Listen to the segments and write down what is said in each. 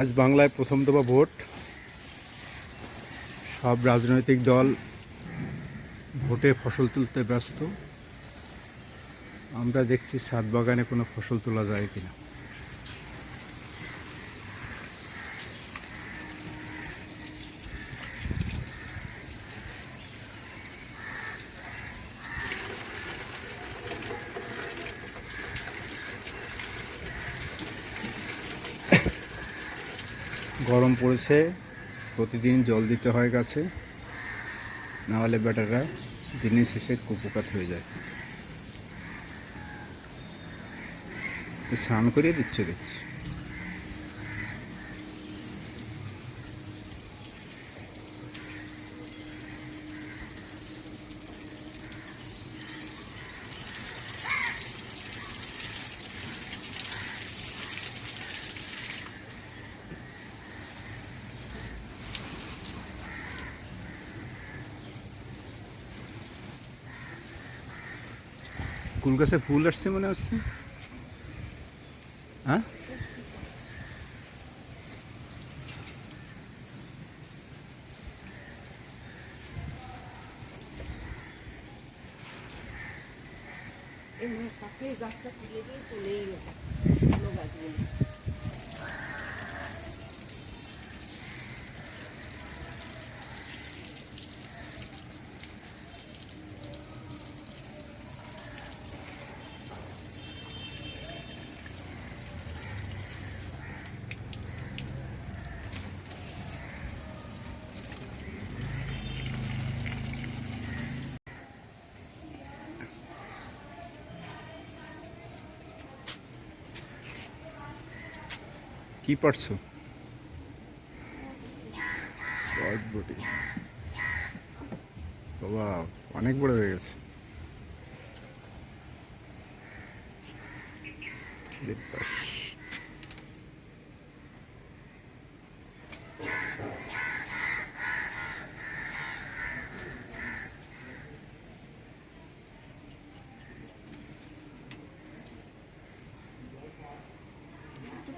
আজ বাংলায় প্রথম দফা ভোট। সব রাজনৈতিক দল ভোটে ফসল তুলতে ব্যস্ত। আমরা দেখছি ছাদ বাগানে কোনো ফসল তোলা যায় কিনা। গরম পড়েছে, প্রতিদিন জল দিতে হয় গাছে, নাহলে বেটাররা দিনের শেষে কুপোকাত হয়ে যায়। স্নান করিয়ে দিচ্ছে দেখছি। কুল গাছে ফুল আসছে মনে হচ্ছে। হ্যাঁ, গাছটা তুলে দিয়ে চলেই গেল শুকনো গাছগুলো। কি পারছো? বটবটি বাবা, অনেক বড় হয়ে গেছে।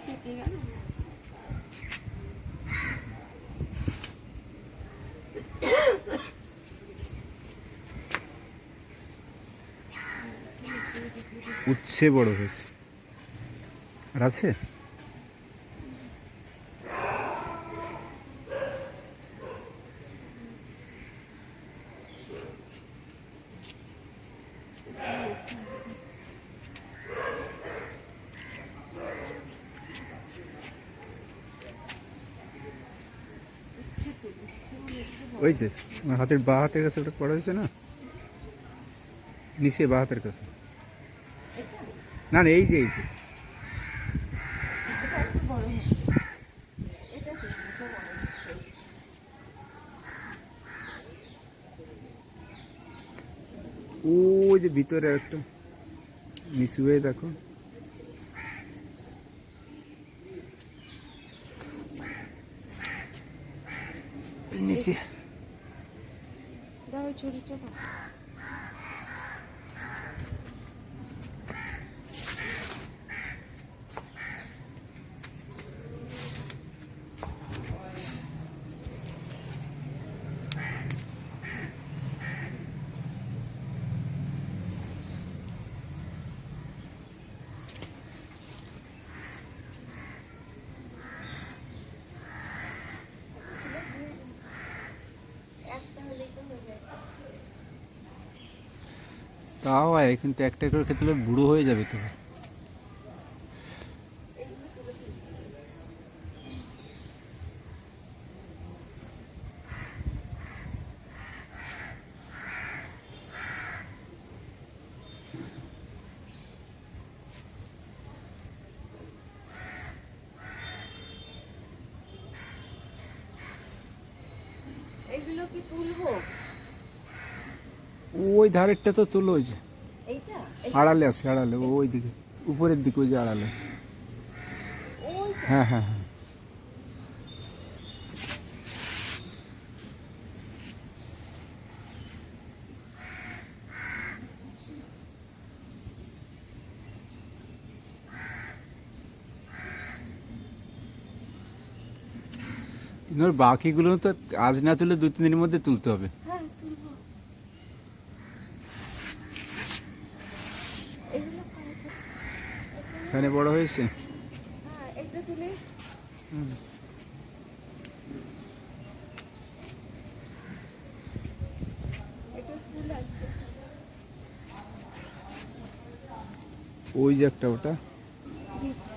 কেটে গেল। উচ্ছে বড় হয়েছে। আর আছে? ওই যে আমার হাতের বা হাতের কাছে ওটা পড়া হয়েছে না, নিচে বা হাতের কাছে। না না, এই যে এই যে ওই যে ভিতরে একটা নিচু হয়ে দেখো। নিচে দাও ছড়িটা। তাও হয়, কিন্তু একটা করে খেতে হলে বুড়ো হয়ে যাবে তো। এগুলো কি তুলবো? ওই ধারেরটা তো তুলো, ওই যে এইটা আড়ালে আছে, আড়ালে ওই দিকে উপরের দিকে, ওই যে আড়ালে। ওই হ্যাঁ হ্যাঁ হ্যাঁ, কিন্তু ওর বাকিগুলো তো আজ না তুলে 2-3 দিনের মধ্যে তুলতে হবে। হ্যাঁ তুলবো। এগুলো কয়টা? এখানে বড় হয়েছে। হ্যাঁ এটা তুলে হুম। এটা ফুল আছে। ওই যে একটা ওটা দিচ্ছি।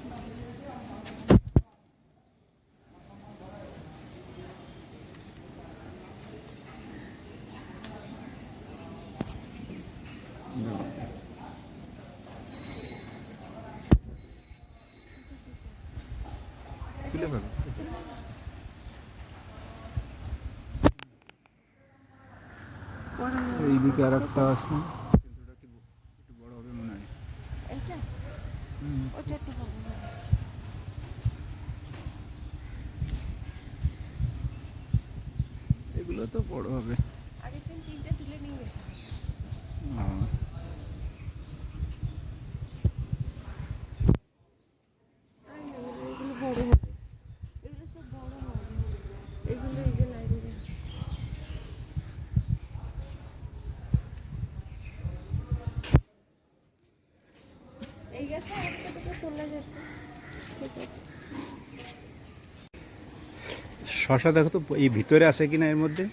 তুলে পাবে। বড় না। এইদিকে আর একটা আছে, কিন্তু ওটা কি একটু বড় হবে মনে হয়। এটা হুম। ওটা একটু বড় হবে। এগুলো তো বড় হবে। আগের দিন 3টা তুলে নিয়ে গেছে। হ্যাঁ। আর না, এগুলো বড় হবে। এগুলো সব বড় হবে। এগুলো এই যে লাইব্রেরি। এই গাছে একটা দুটো তোলা যেত। ঠিক আছে। শশা দেখো তো এই ভিতরে আছে কিনা এর মধ্যে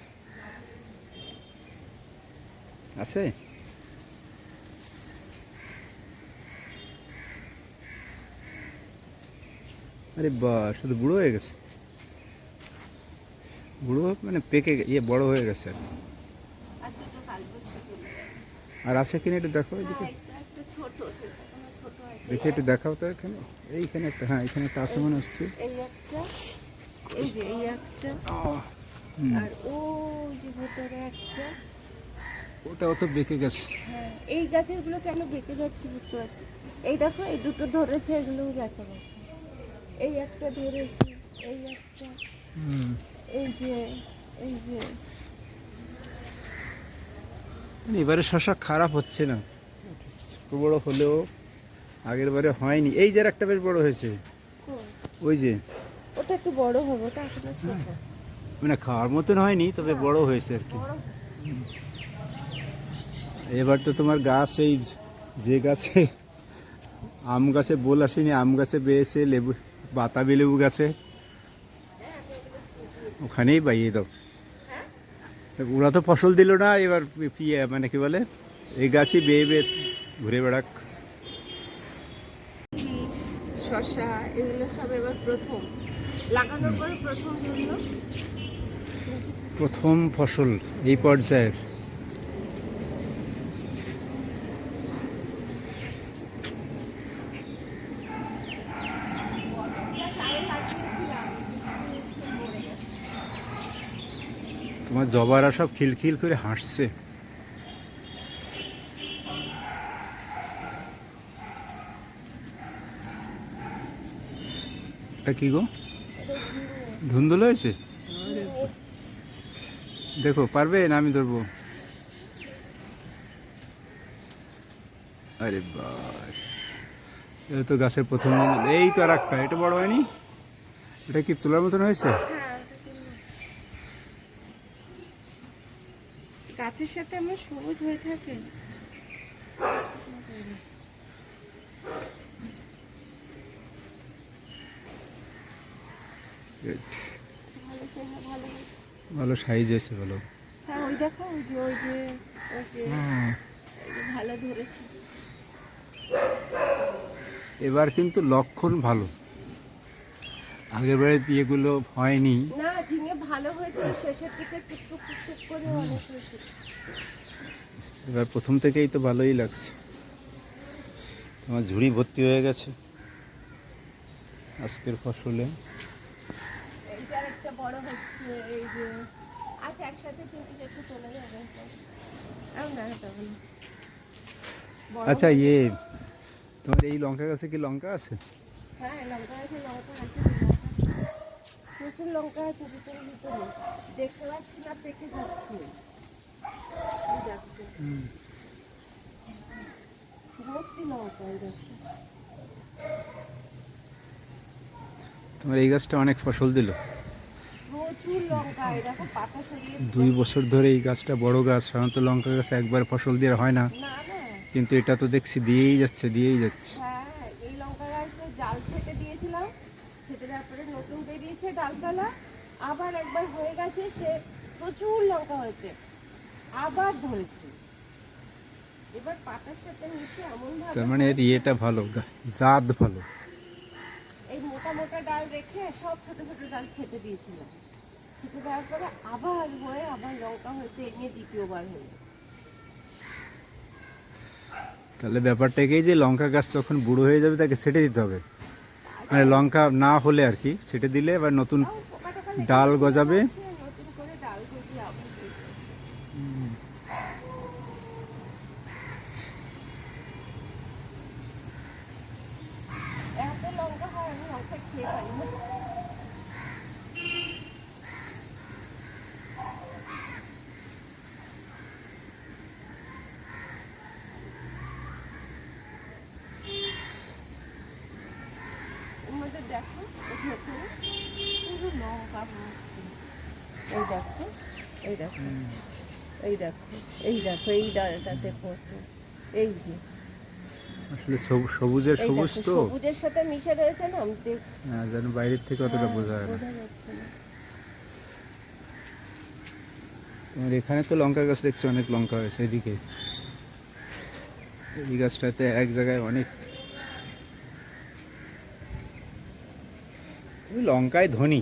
আছে। আরে বা, শুধু বুড়ো হয়ে গেছে। বুড়ো মানে পেকে বড় হয়ে গেছে আর কি। আর দুটো কাল বছর তুলে যাবে। আর আছে কিনা একটু দেখো এদিকে। হ্যাঁ এটা একটা ছোট, সেটা কোনো ছোট আছে। দেখে একটু দেখাও তো এখানে। এইখানে একটা, হ্যাঁ এখানে একটা আছে মনে হচ্ছে। এই একটা, এই যে এই একটা, হুম। আর ওই যে ভেতরে একটা। ওটাও তো বেঁকে গেছে। হ্যাঁ এই গাছের গুলো কেন বেঁকে যাচ্ছে বুঝতে পারছি। এই দেখো এই দুটো ধরেছে, এগুলোও দেখা যাচ্ছে। এই একটা ধরেছে, এই একটা, হুম। এই যে, এই যে। মানে এবারে শশা খারাপ হচ্ছে না, ছোট বড় হলেও আগের বারে হয়নি। এই যে আর একটা বেশ বড় হয়েছে, কই? ওই যে। ওটা একটু বড় হবে, ওটা আসলে ছোট। মানে খাওয়ার মতন হয়নি, তবে বড় হয়েছে আর কি। বড় এবার তো তোমার গাছ এই যে গাছে আম গাছে বোল আসেনি, আম গাছে বেয়েছে, লেবু বাতাবি লেবু গাছে ওখানেই বাইয়ে দাও। ওরা তো ফসল দিল না, এবার মানে কি বলে, এই গাছই বেয়ে বেয়ে ঘুরে বেড়াক। শশা এগুলো সব এবার প্রথম লাগানোর পরে প্রথম ধরলো। প্রথম ফসল এই পর্যায়ের। তোমার জবারা সব খিলখিল করে হাসছে। এটা কি গো, ধুন্দুল হয়েছে? দেখো পারবে না, আমি ধরবো। আরে বাস, এটা তো গাছের প্রথম ধুন্দুল। এই তো আর একটা, এটা বড় হয়নি। এটা কি তোলার মতন হয়েছে? হ্যাঁ, গাছের সাথে আমার সবুজ হয়ে থাকে। Good. ভালো চেহারা, ভালো হয়েছে। ভালো সাইজ হয়েছে, ভালো। হ্যাঁ ওই দেখো, ওই যে ওই যে ওই যে হুম। এই যে ভালো ধরেছে। এবার কিন্তু লক্ষণ ভালো, আগের বারে বিয়েগুলো হয়নি। না ঝিঙে ভালো হয়েছিল, শেষের দিকে টুকটুক টুকটুক করে অনেক হয়েছিল। এবার প্রথম থেকেই তো ভালোই লাগছে। তোমার ঝুড়ি ভর্তি হয়ে গেছে আজকের ফসলে। এইটা একটা বড় হচ্ছে, এই যে আচ্ছা একসাথে তিনটে চারটে তোলা যাবে। আর না তবে না। বড় আচ্ছা হয়ে- তোমার এই লঙ্কা গাছে কি লঙ্কা আছে? হ্যাঁ লঙ্কা আছে, লঙ্কা আছে, প্রচুর লঙ্কা আছে ভিতরে ভিতরে, দেখতে পাচ্ছি না, পেকে যাচ্ছে। এই দেখো, ভর্তি লঙ্কা এই দেখো। তোমার এই গাছটা অনেক ফসল দিল। প্রচুর এই দেখো পাতা সরিয়ে 2 বছর ধরে এই গাছটা বড় গাছ, সাধারণত লঙ্কা গাছে একবার ফসল দিয়ে হয় না, না না কিন্তু এটা তো দেখছি দিয়েই যাচ্ছে দিয়েই যাচ্ছে। হ্যাঁ এই লঙ্কা গাছটা জাল ছেটে দিয়েছিলাম, ছেটে দেওয়ার পরে নতুন বেরিয়েছে ডালপালা, আবার একবার হয়ে গেছে, সে প্রচুর লঙ্কা হয়েছে, আবার ধরেছে। এবার পাতার সাথে মিশে এমন ভাবে তার মানে এর ইয়েটা ভালো, জাত ভালো। এই মোটা মোটা ডাল রেখে সব ছোট ছোট ডাল ছেটে দিয়েছিলাম, ছেটে দেওয়ার পরে আবার হয়ে আবার লঙ্কা হয়েছে, এই নিয়ে দ্বিতীয়বার হলো। তাহলে ব্যাপারটাকেই যে লঙ্কা গাছ যখন বুড়ো হয়ে যাবে তাকে ছেটে দিতে হবে, মানে লঙ্কা না হলে আর কি, ছেটে দিলে এবার নতুন তাও পোকা টোকা লেগে ডাল গেছে, গজাবে। নতুন করে ডাল গজিয়ে আবার হয়েছে। এত লঙ্কা হয় আমি লঙ্কা খেয়ে পারি না। এর মধ্যে দেখো ভেতরে পুরো লঙ্কা ভর্তি। এই দেখো এই দেখো এই দেখো এই দেখো এই ডালটাতে কত, এই যে আসলে সবুজের এই সবুজ দেখো তো, সবুজের সাথে মিশে রয়েছে না, হ্যাঁ, যেন বাইরের থেকে অতটা বোঝা যায় না। বোঝা যাচ্ছে না। তোমার এখানে তো লঙ্কা গাছ দেখছি অনেক লঙ্কা হয়েছে, এদিকে এই গাছটাতে এক জায়গায় অনেক। তুমি লঙ্কায় ধনী।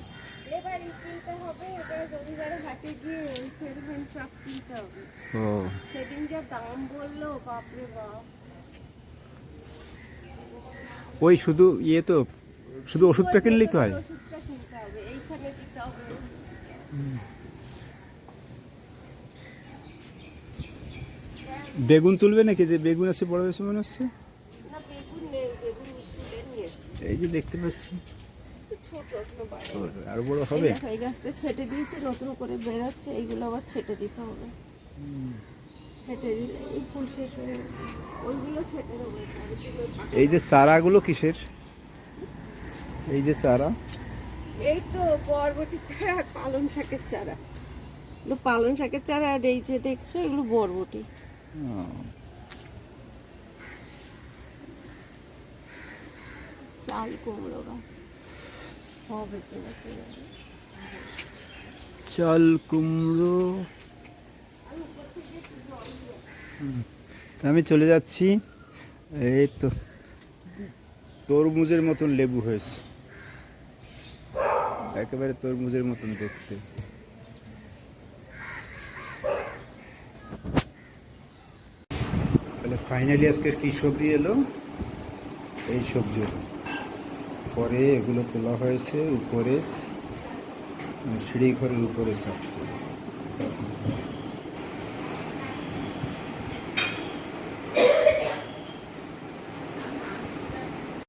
এবার কিনতে হবে, এবার রবিবারে হাটে গিয়ে ওই সেরকম চাপ কিনতে হবে। ও, সেদিন যা দাম বললো বাপরে বাপ। ওই শুধু ইয়ে তো, শুধু ওষুধটা কিনলেই তো হয়। ওষুধটা কিনতে হবে, এইখানে দিতে হবে। বেগুন তুলবে নাকি? যে বেগুন আছে বড় বেশি মনে হচ্ছে। না বেগুন নেই, বেগুন তুলে নিয়েছি। এই যে দেখতে পাচ্ছি, একটু ছোট এখনো বাড়ে। আরো বড় এই হবে। দেখো, এই গাছটা ছেটে দিয়েছি, নতুন করে বেরোচ্ছে, এইগুলো আবার ছেটে দিতে হবে। ছেটে দিলে এই ফুল শেষ হয়ে গেছে, ওইগুলো ছেটে দেবো। এই যে চারাগুলো কিসের? এই যে চারা, এই তো বরবটির চারা আর পালং শাকের চারা। এগুলো পালং শাকের চারা, আর এই যে দেখছো এগুলো বরবটি। চাল কুমড়ো গাছ হবে কিনা কে জানে। চাল কুমড়ো। আমি চলে যাচ্ছি। এই তো তরমুজের মতন লেবু হয়েছে, একেবারে তরমুজের মতন দেখতে। তাহলে ফাইনালি আজকে কি সবজি এলো? এই সবজি পরে এগুলো তোলা হয়েছে উপরে, সিঁড়ি ঘরের উপরে।